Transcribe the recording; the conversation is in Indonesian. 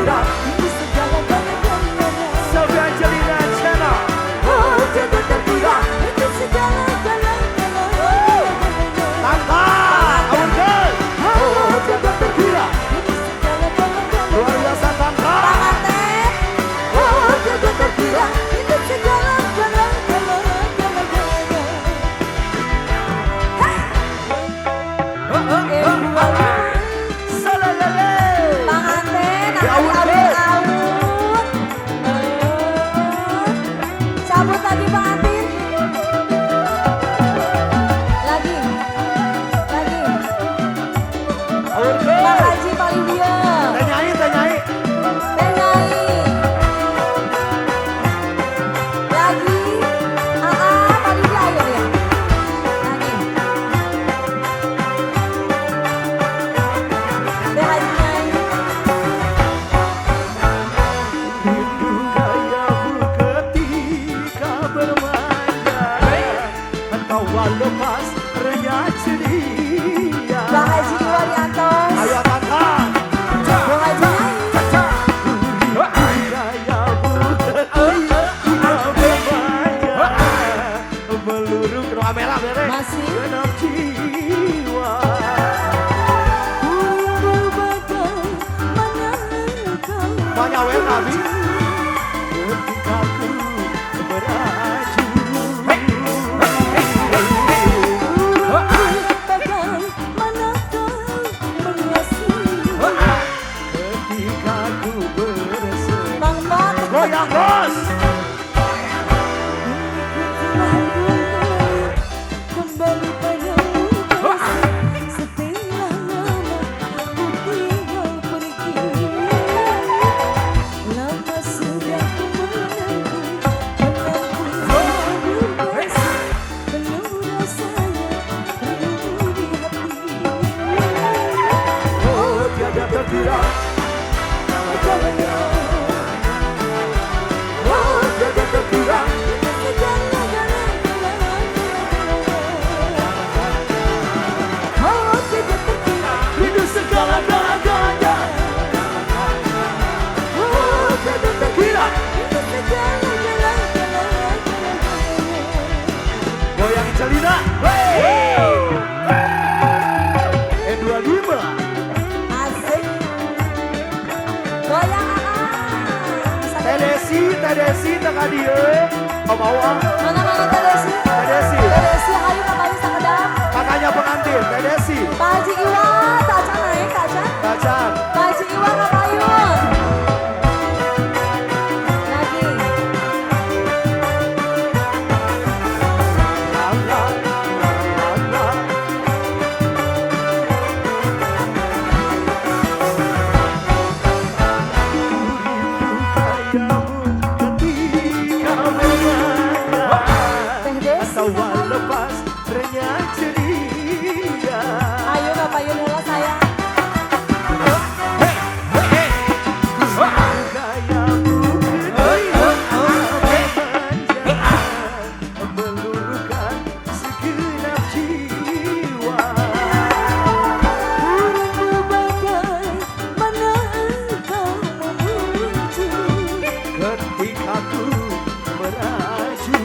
terkira di segala galanya. Sofi Angelina Channel. Oh jaga terkira di segala galanya. Tanta, Aurel. Oh jaga terkira di segala galanya. Luar biasa Tanta. Oh jaga terkira di segala galanya. Cabut lagi Bang Antin. Lagi. Bang Haji paling dia. Tanyai. Lagi. Paling dia ayo ya. Lagi. Bang Haji nyanyi. Rindu gayamu ketika bermanja, engkau lepas renyah ceria. Bang Haji Iwaryanto. Ayo Tanta. Bang Haji nyanyi. Rindu gayamu ketika bermanja, meluru ke Amela bere. Masih. Genap jiwa. Banyak wel nabi. Ketika ku beraju. Ketika ku bersama. Bang Bot. Goyang bos. Kembali padamu setelah lama ku tinggal pergi. Lama sudah ku menunggu bebas, penuh rasanya rindu di hati. Oh tiada terkira. Oh tiada terkira. Rindu segala-galanya. Oh tiada terkira. Goyang Celina. E25. Asik. Goyang Tedesi tengah dia. Pembawa. Mana Tedesi? Tedesi. Tedesi ayo kakaknya sakedap. Kakaknya pengantin. Tedesi. Pak Haji Iwan, tak acan naik, tak acan. Kacan. Pak Haji Iwan ngapayun. Lagi. Teh Desi. Lepas renyah ceria. Ayo ngapayun heula sayang. Gayamu meluruhkan segenap jiwa. Rindu bagaimana engkau memuncul. Ketika ku beraju.